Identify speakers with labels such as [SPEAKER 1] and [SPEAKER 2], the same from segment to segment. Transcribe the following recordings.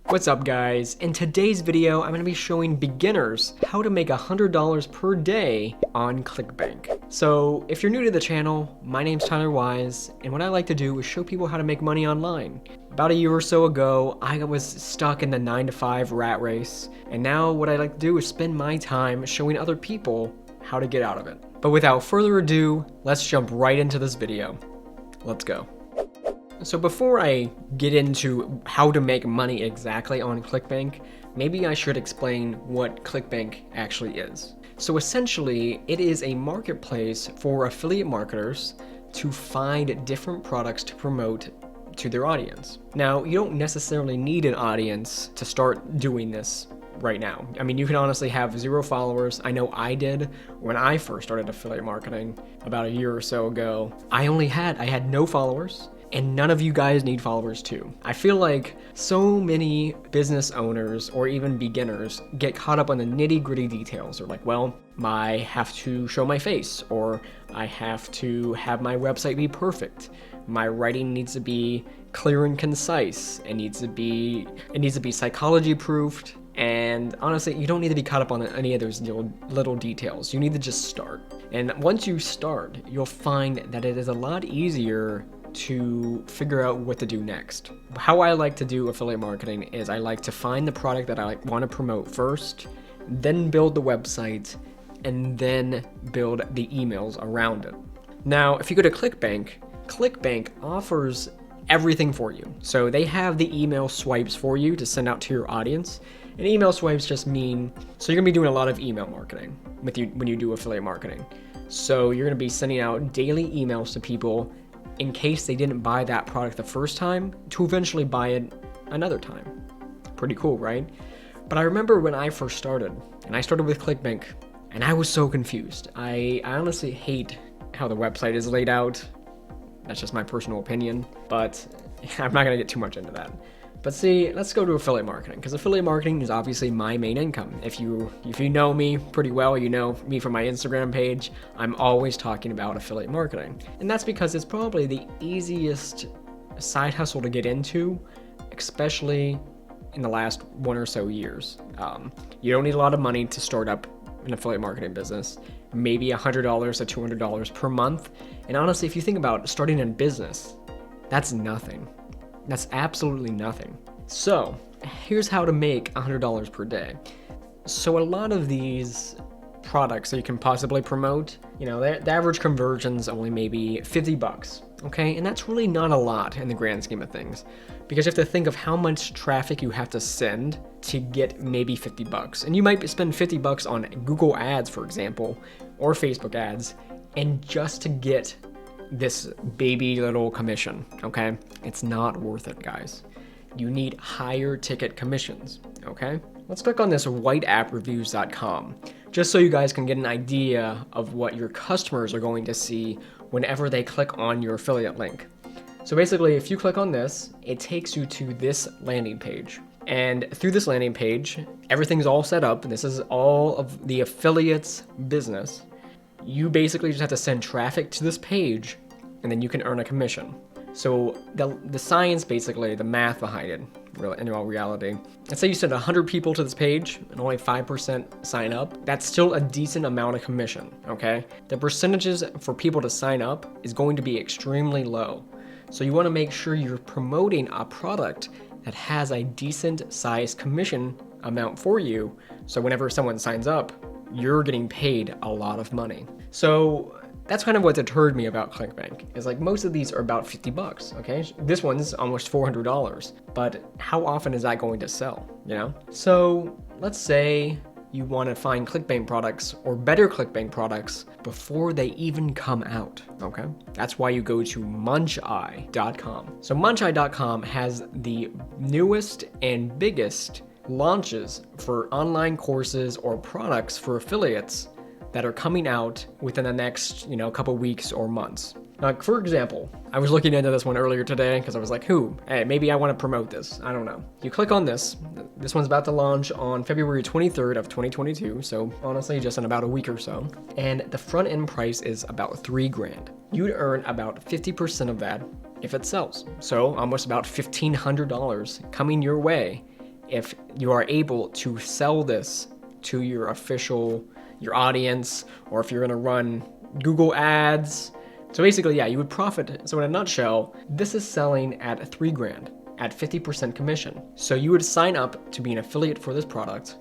[SPEAKER 1] What's up guys? In today's video, I'm going to be showing beginners how to make $100 per day on Clickbank. So if you're new to the channel, my name's Tyler Wise, and what I like to do is show people how to make money online. About a year or so ago, I was stuck in the 9-to-5 rat race, and now what I like to do is spend my time showing other people how to get out of it. But without further ado, let's jump right into this video. Let's go. So before I get into how to make money exactly on Clickbank, maybe I should explain what Clickbank actually is. So essentially, it is a marketplace for affiliate marketers to find different products to promote to their audience. Now, you don't necessarily need an audience to start doing this right now. I mean, you can honestly have 0 followers. I know I did when I first started affiliate marketing about a year or so ago. I had no followers. And none of you guys need followers too. I feel like so many business owners or even beginners get caught up on the nitty-gritty details. They're like, well, I have to show my face, or I have to have my website be perfect. My writing needs to be clear and concise. It needs to be psychology proofed. And honestly, you don't need to be caught up on any of those little details. You need to just start. And once you start, you'll find that it is a lot easier to figure out what to do next. How I like to do affiliate marketing is I like to find the product that I want to promote first, then build the website, and then build the emails around it. Now, if you go to Clickbank, Clickbank offers everything for you. So they have the email swipes for you to send out to your audience. And email swipes just mean, so you're gonna be doing a lot of email marketing when you do affiliate marketing. So you're gonna be sending out daily emails to people in case they didn't buy that product the first time, to eventually buy it another time. Pretty cool, right? But I remember when I first started, and I started with Clickbank, and I was so confused. I honestly hate how the website is laid out. That's just my personal opinion, but I'm not gonna get too much into that. But see, let's go to affiliate marketing, because affiliate marketing is obviously my main income. If you know me pretty well, you know me from my Instagram page, I'm always talking about affiliate marketing. And that's because it's probably the easiest side hustle to get into, especially in the last 1 or so years. You don't need a lot of money to start up an affiliate marketing business, maybe $100 to $200 per month. And honestly, if you think about starting a business, that's nothing. That's absolutely nothing. So here's how to make $100 per day. So a lot of these products that you can possibly promote, the average conversion's only maybe $50, okay? And that's really not a lot in the grand scheme of things, because you have to think of how much traffic you have to send to get maybe $50. And you might spend $50 on Google ads, for example, or Facebook ads, and just to get this baby little commission, okay? It's not worth it, guys. You need higher ticket commissions, okay? Let's click on this whiteappreviews.com, just so you guys can get an idea of what your customers are going to see whenever they click on your affiliate link. So basically, if you click on this, it takes you to this landing page. And through this landing page, everything's all set up. This is all of the affiliates' business. You basically just have to send traffic to this page, and then you can earn a commission. So the science, basically, the math behind it, in all reality, let's say you send 100 people to this page and only 5% sign up, that's still a decent amount of commission, okay? The percentages for people to sign up is going to be extremely low. So you wanna make sure you're promoting a product that has a decent size commission amount for you, so whenever someone signs up, you're getting paid a lot of money. So that's kind of what deterred me about Clickbank, is like most of these are about $50, okay? This one's almost $400, but how often is that going to sell, So let's say you want to find Clickbank products or better Clickbank products before they even come out, okay? That's why you go to muncheye.com. So muncheye.com has the newest and biggest launches for online courses or products for affiliates that are coming out within the next, couple weeks or months. Like, for example, I was looking into this one earlier today because I was like, hey, maybe I want to promote this. I don't know. You click on this. This one's about to launch on February 23rd of 2022. So honestly, just in about a week or so. And the front end price is about $3,000. You'd earn about 50% of that if it sells. So almost about $1,500 coming your way if you are able to sell this to your audience, or if you're gonna run Google ads. So basically, yeah, you would profit. So in a nutshell, this is selling at $3,000 at 50% commission. So you would sign up to be an affiliate for this product,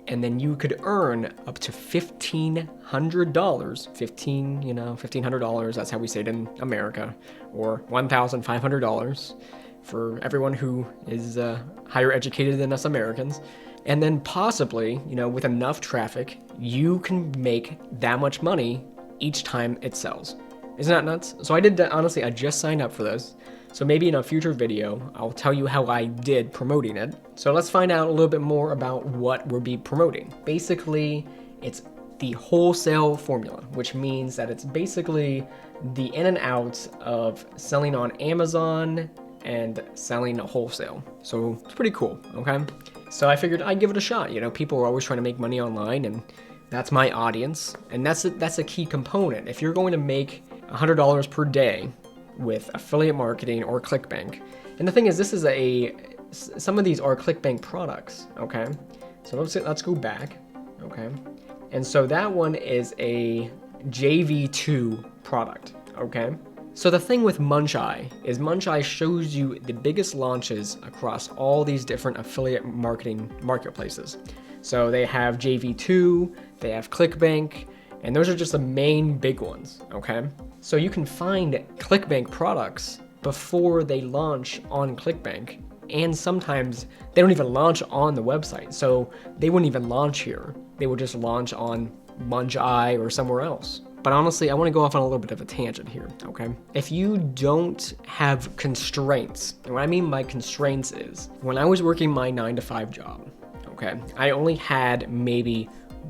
[SPEAKER 1] and then you could earn up to $1,500, $1,500, that's how we say it in America, or $1,500 for everyone who is higher educated than us Americans. And then possibly, with enough traffic, you can make that much money each time it sells. Isn't that nuts? So I did that, honestly, I just signed up for this. So maybe in a future video, I'll tell you how I did promoting it. So let's find out a little bit more about what we'll be promoting. Basically, it's the wholesale formula, which means that it's basically the in and outs of selling on Amazon and selling wholesale. So it's pretty cool, okay? So I figured I'd give it a shot. People are always trying to make money online, and that's my audience. And that's a key component. If you're going to make $100 per day with affiliate marketing or Clickbank, and the thing is, some of these are Clickbank products, okay? So let's go back, okay? And so that one is a JV2 product, okay? So the thing with Muncheye is Muncheye shows you the biggest launches across all these different affiliate marketing marketplaces. So they have JV2, they have Clickbank, and those are just the main big ones, okay? So you can find Clickbank products before they launch on Clickbank, and sometimes they don't even launch on the website. So they wouldn't even launch here. They would just launch on Muncheye or somewhere else. But honestly, I want to go off on a little bit of a tangent here, okay? If you don't have constraints, and what I mean by constraints is, when I was working my 9-to-5 job, okay, I only had maybe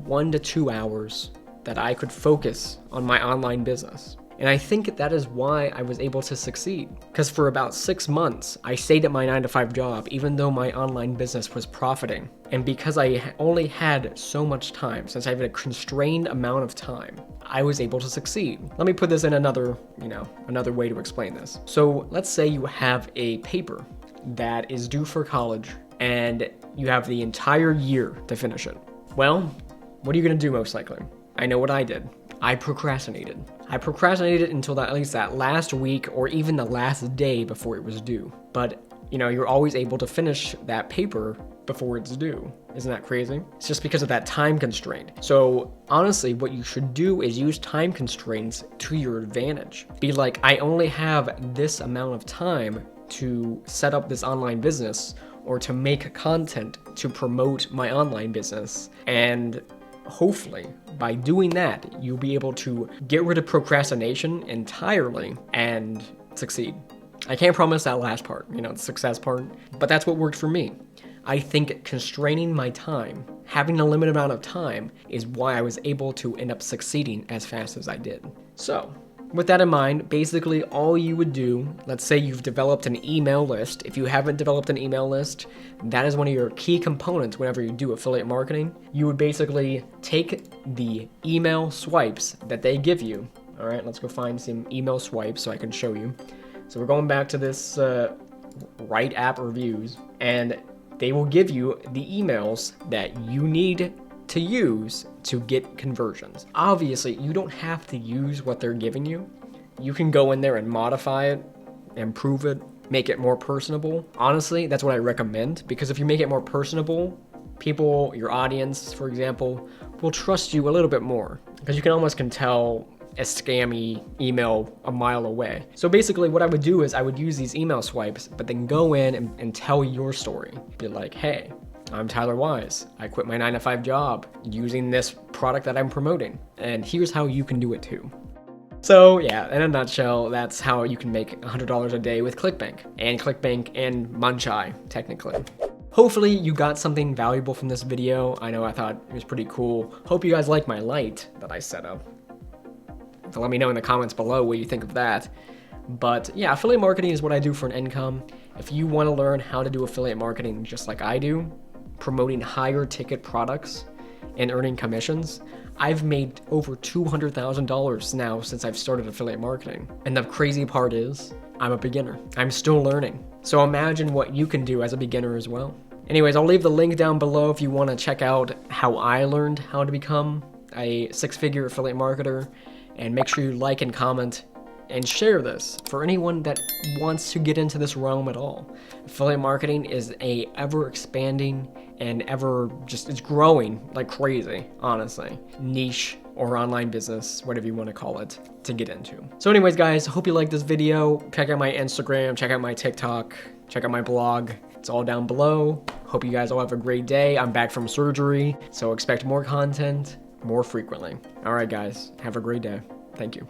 [SPEAKER 1] 1 to 2 hours that I could focus on my online business. And I think that is why I was able to succeed. Because for about 6 months, I stayed at my 9-to-5 job, even though my online business was profiting. And because I only had so much time, since I had a constrained amount of time, I was able to succeed. Let me put this in another way to explain this. So let's say you have a paper that is due for college, and you have the entire year to finish it. Well, what are you gonna do most likely? I know what I did. I procrastinated. I procrastinated until at least that last week or even the last day before it was due. But, you're always able to finish that paper before it's due. Isn't that crazy? It's just because of that time constraint. So honestly, what you should do is use time constraints to your advantage. Be like, I only have this amount of time to set up this online business or to make content to promote my online business. And hopefully, by doing that, you'll be able to get rid of procrastination entirely and succeed. I can't promise that last part, the success part, but that's what worked for me. I think constraining my time, having a limited amount of time, is why I was able to end up succeeding as fast as I did. So, with that in mind, basically all you would do, let's say you've developed an email list. If you haven't developed an email list, that is one of your key components whenever you do affiliate marketing. You would basically take the email swipes that they give you. All right, let's go find some email swipes so I can show you. So we're going back to this Right App Reviews, and they will give you the emails that you need to use to get conversions. Obviously, you don't have to use what they're giving you. You can go in there and modify it, improve it, make it more personable. Honestly, that's what I recommend, because if you make it more personable, people, your audience, for example, will trust you a little bit more, because you can tell a scammy email a mile away. So basically what I would do is I would use these email swipes, but then go in and tell your story. Be like, hey, I'm Tyler Wise. I quit my 9-to-5 job using this product that I'm promoting, and here's how you can do it too. So yeah, in a nutshell, that's how you can make $100 a day with Clickbank and Muncheye, technically. Hopefully you got something valuable from this video. I know I thought it was pretty cool. Hope you guys like my light that I set up. So let me know in the comments below what you think of that. But yeah, affiliate marketing is what I do for an income. If you want to learn how to do affiliate marketing just like I do, promoting higher ticket products and earning commissions, I've made over $200,000 now since I've started affiliate marketing. And the crazy part is, I'm a beginner. I'm still learning. So imagine what you can do as a beginner as well. Anyways, I'll leave the link down below if you want to check out how I learned how to become a six-figure affiliate marketer. And make sure you like and comment and share this for anyone that wants to get into this realm at all. Affiliate marketing is a ever expanding and it's growing like crazy, honestly. Niche or online business, whatever you want to call it, to get into. So anyways, guys, hope you liked this video. Check out my Instagram, check out my TikTok, check out my blog. It's all down below. Hope you guys all have a great day. I'm back from surgery, so expect more content more frequently. All right, guys, have a great day. Thank you.